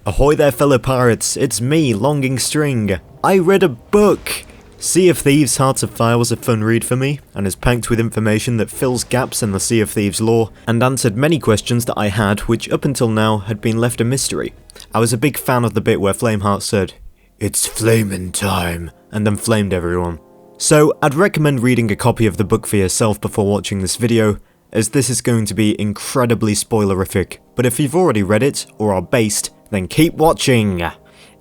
Ahoy there fellow pirates, it's me, Longing String. I read a book! Sea of Thieves Hearts of Fire was a fun read for me, and is packed with information that fills gaps in the Sea of Thieves lore, and answered many questions that I had which up until now had been left a mystery. I was a big fan of the bit where Flameheart said, "It's flamin' time," and then flamed everyone. So I'd recommend reading a copy of the book for yourself before watching this video, as this is going to be incredibly spoilerific, but if you've already read it, or are based, then keep watching!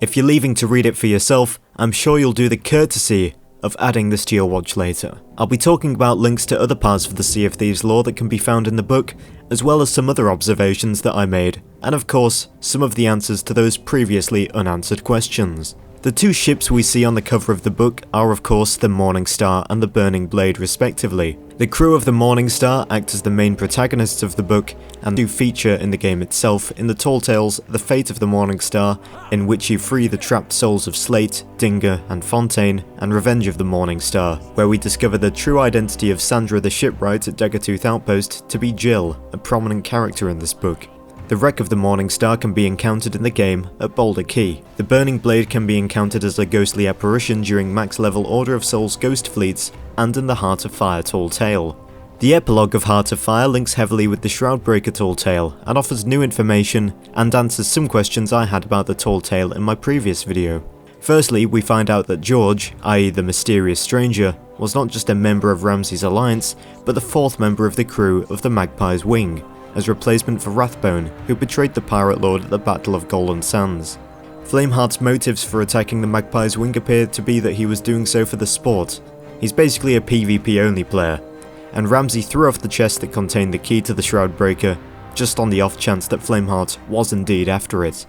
If you're leaving to read it for yourself, I'm sure you'll do the courtesy of adding this to your watch later. I'll be talking about links to other parts of the Sea of Thieves lore that can be found in the book, as well as some other observations that I made, and of course, some of the answers to those previously unanswered questions. The two ships we see on the cover of the book are of course the Morning Star and the Burning Blade respectively. The crew of the Morning Star act as the main protagonists of the book and do feature in the game itself in the tall tales The Fate of the Morning Star, in which you free the trapped souls of Slate, Dinger and Fontaine, and Revenge of the Morning Star, where we discover the true identity of Sandra the shipwright at Daggertooth Outpost to be Jill, a prominent character in this book. The wreck of the Morning Star can be encountered in the game at Boulder Key. The Burning Blade can be encountered as a ghostly apparition during max level Order of Souls ghost fleets and in the Heart of Fire tall tale. The epilogue of Heart of Fire links heavily with the Shroudbreaker tall tale and offers new information and answers some questions I had about the tall tale in my previous video. Firstly, we find out that George, i.e. the mysterious stranger, was not just a member of Ramsay's alliance, but the fourth member of the crew of the Magpie's Wing, as replacement for Rathbone, who betrayed the Pirate Lord at the Battle of Golden Sands. Flameheart's motives for attacking the Magpie's Wing appeared to be that he was doing so for the sport. He's basically a PvP only player, and Ramsay threw off the chest that contained the key to the Shroudbreaker, just on the off chance that Flameheart was indeed after it.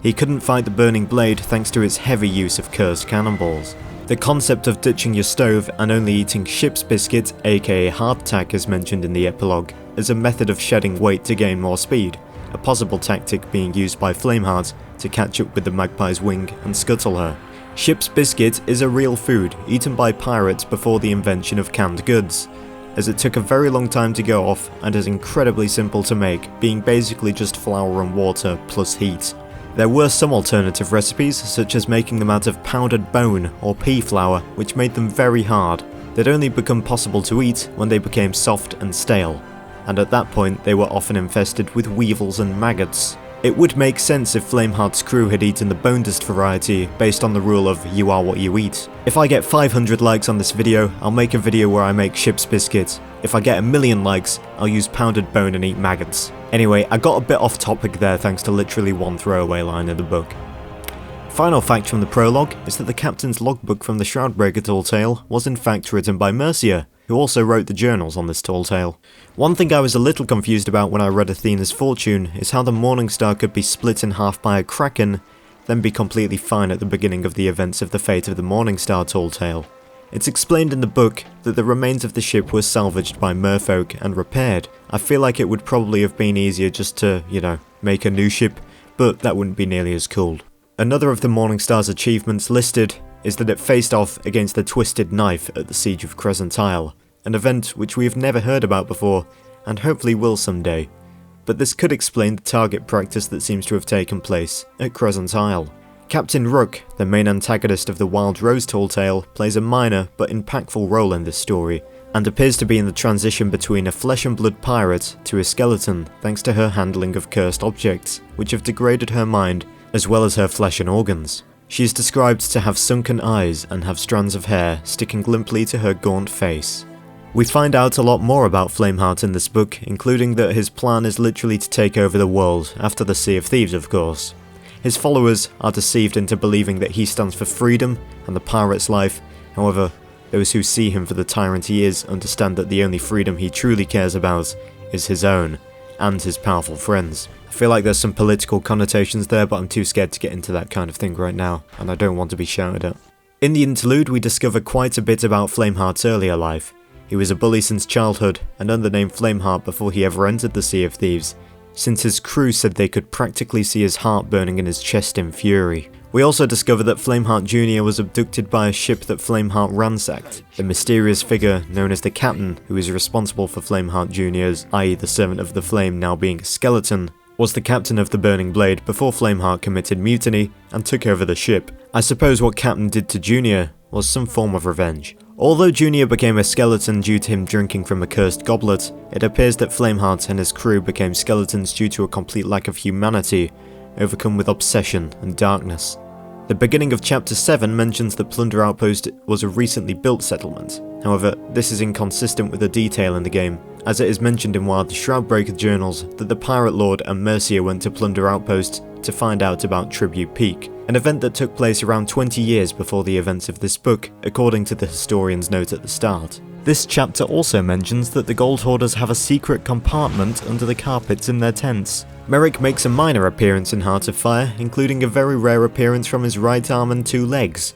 He couldn't fight the Burning Blade thanks to its heavy use of cursed cannonballs. The concept of ditching your stove and only eating ship's biscuit, aka hardtack as mentioned in the epilogue, as a method of shedding weight to gain more speed, a possible tactic being used by Flameheart to catch up with the Magpie's Wing and scuttle her. Ship's biscuit is a real food eaten by pirates before the invention of canned goods, as it took a very long time to go off and is incredibly simple to make, being basically just flour and water plus heat. There were some alternative recipes, such as making them out of powdered bone or pea flour, which made them very hard. They'd only become possible to eat when they became soft and stale, and at that point they were often infested with weevils and maggots. It would make sense if Flameheart's crew had eaten the bonedust variety based on the rule of you are what you eat. If I get 500 likes on this video, I'll make a video where I make ship's biscuit. If I get 1,000,000 likes, I'll use pounded bone and eat maggots. Anyway, I got a bit off topic there thanks to literally one throwaway line in the book. Final fact from the prologue is that the captain's logbook from the Shroudbreaker tall tale was in fact written by Mercia, who also wrote the journals on this tall tale. One thing I was a little confused about when I read Athena's fortune is how the Morning Star could be split in half by a kraken, then be completely fine at the beginning of the events of the Fate of the Morning Star tall tale. It's explained in the book that the remains of the ship were salvaged by merfolk and repaired. I feel like it would probably have been easier just to, make a new ship, but that wouldn't be nearly as cool. Another of the Morning Star's achievements listed is that it faced off against the Twisted Knife at the Siege of Crescent Isle, an event which we have never heard about before, and hopefully will someday. But this could explain the target practice that seems to have taken place at Crescent Isle. Captain Rook, the main antagonist of the Wild Rose tall tale, plays a minor but impactful role in this story, and appears to be in the transition between a flesh and blood pirate to a skeleton thanks to her handling of cursed objects, which have degraded her mind, as well as her flesh and organs. She is described to have sunken eyes and have strands of hair sticking limply to her gaunt face. We find out a lot more about Flameheart in this book, including that his plan is literally to take over the world, after the Sea of Thieves of course. His followers are deceived into believing that he stands for freedom and the pirate's life, however, those who see him for the tyrant he is understand that the only freedom he truly cares about is his own, and his powerful friends. I feel like there's some political connotations there, but I'm too scared to get into that kind of thing right now, and I don't want to be shouted at. In the interlude, we discover quite a bit about Flameheart's earlier life. He was a bully since childhood, and under the name Flameheart before he ever entered the Sea of Thieves, since his crew said they could practically see his heart burning in his chest in fury. We also discover that Flameheart Jr. was abducted by a ship that Flameheart ransacked. The mysterious figure known as the Captain, who is responsible for Flameheart Jr.'s, i.e. the Servant of the Flame now being a skeleton, was the captain of the Burning Blade before Flameheart committed mutiny and took over the ship. I suppose what Captain did to Junior was some form of revenge. Although Junior became a skeleton due to him drinking from a cursed goblet, it appears that Flameheart and his crew became skeletons due to a complete lack of humanity, overcome with obsession and darkness. The beginning of Chapter 7 mentions that Plunder Outpost was a recently built settlement. However, this is inconsistent with the detail in the game, as it is mentioned in one of the Shroudbreaker journals that the Pirate Lord and Mercia went to Plunder Outpost to find out about Tribute Peak, an event that took place around 20 years before the events of this book, according to the historian's note at the start. This chapter also mentions that the Gold Hoarders have a secret compartment under the carpets in their tents. Merrick makes a minor appearance in Heart of Fire, including a very rare appearance from his right arm and 2 legs,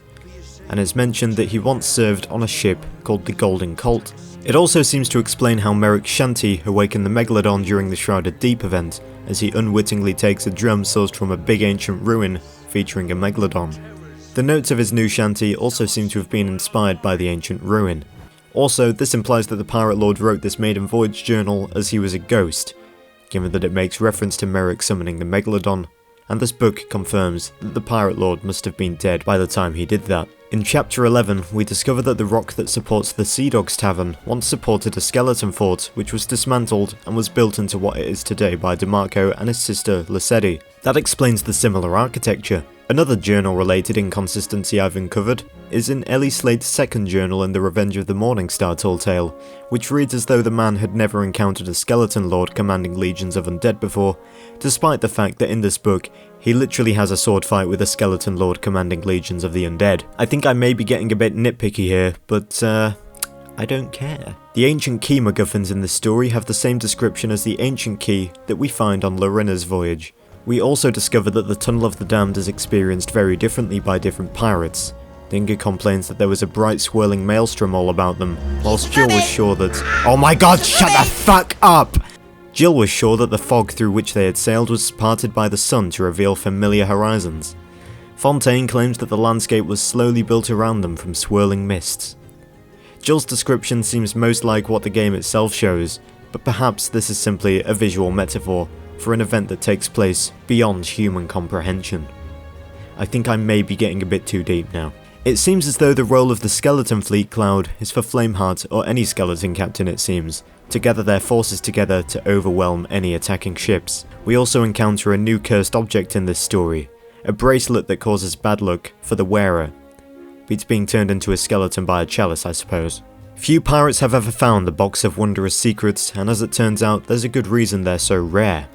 and it's mentioned that he once served on a ship called the Golden Colt. It also seems to explain how Merrick's shanty awakened the Megalodon during the Shrouded Deep event, as he unwittingly takes a drum sourced from a big ancient ruin featuring a Megalodon. The notes of his new shanty also seem to have been inspired by the ancient ruin. Also, this implies that the Pirate Lord wrote this maiden voyage journal as he was a ghost, given that it makes reference to Merrick summoning the Megalodon, and this book confirms that the Pirate Lord must have been dead by the time he did that. In Chapter 11, we discover that the rock that supports the Sea Dogs Tavern once supported a skeleton fort, which was dismantled and was built into what it is today by DeMarco and his sister Lassetti. That explains the similar architecture. Another journal-related inconsistency I've uncovered is in Ellie Slate's second journal in the Revenge of the Morningstar Tall Tale, which reads as though the man had never encountered a skeleton lord commanding legions of undead before, despite the fact that in this book, he literally has a sword fight with a skeleton lord commanding legions of the undead. I think I may be getting a bit nitpicky here, but I don't care. The ancient key MacGuffins in this story have the same description as the ancient key that we find on Lorena's voyage. We also discover that the Tunnel of the Damned is experienced very differently by different pirates. Dinga complains that there was a bright swirling maelstrom all about them, whilst Jill was sure that— Oh my god, shut the fuck up! Jill was sure that the fog through which they had sailed was parted by the sun to reveal familiar horizons. Fontaine claims that the landscape was slowly built around them from swirling mists. Jill's description seems most like what the game itself shows, but perhaps this is simply a visual metaphor for an event that takes place beyond human comprehension. I think I may be getting a bit too deep now. It seems as though the role of the Skeleton Fleet Cloud is for Flameheart, or any skeleton captain it seems, to gather their forces together to overwhelm any attacking ships. We also encounter a new cursed object in this story, a bracelet that causes bad luck for the wearer. Beats being turned into a skeleton by a chalice, I suppose. Few pirates have ever found the Box of Wondrous Secrets, and as it turns out, there's a good reason they're so rare.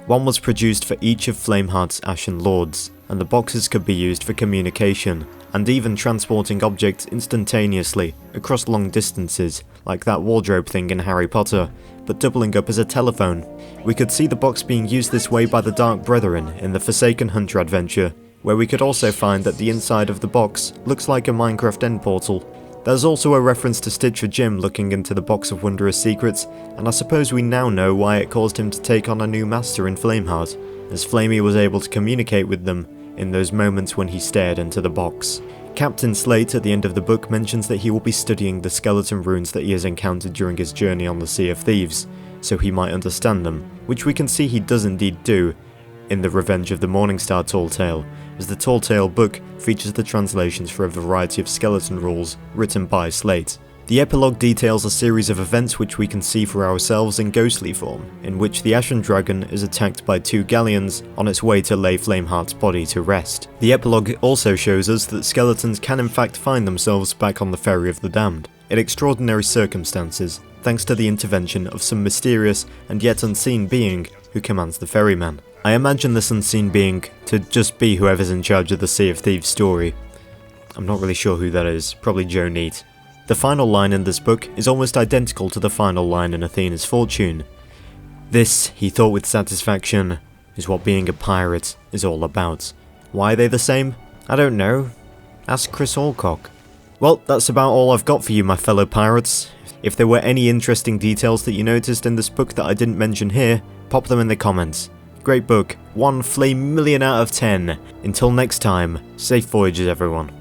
One was produced for each of Flameheart's Ashen Lords, and the boxes could be used for communication, and even transporting objects instantaneously across long distances, like that wardrobe thing in Harry Potter, but doubling up as a telephone. We could see the box being used this way by the Dark Brethren in the Forsaken Hunter adventure, where we could also find that the inside of the box looks like a Minecraft end portal. There's also a reference to Stitcher Jim looking into the Box of Wondrous Secrets, and I suppose we now know why it caused him to take on a new master in Flameheart, as Flamey was able to communicate with them in those moments when he stared into the box. Captain Slate at the end of the book mentions that he will be studying the skeleton runes that he has encountered during his journey on the Sea of Thieves, so he might understand them, which we can see he does indeed do in the Revenge of the Morningstar Tall Tale, as the Tall Tale book features the translations for a variety of skeleton rules written by Slate. The epilogue details a series of events which we can see for ourselves in ghostly form, in which the Ashen Dragon is attacked by 2 galleons on its way to lay Flameheart's body to rest. The epilogue also shows us that skeletons can in fact find themselves back on the Ferry of the Damned, in extraordinary circumstances, thanks to the intervention of some mysterious and yet unseen being who commands the ferryman. I imagine this unseen being to just be whoever's in charge of the Sea of Thieves story. I'm not really sure who that is, probably Joe Neat. The final line in this book is almost identical to the final line in Athena's Fortune. This, he thought with satisfaction, is what being a pirate is all about. Why are they the same? I don't know. Ask Chris Alcock. Well, that's about all I've got for you, my fellow pirates. If there were any interesting details that you noticed in this book that I didn't mention here, pop them in the comments. Great book, 1 flame million out of 10. Until next time, safe voyages everyone.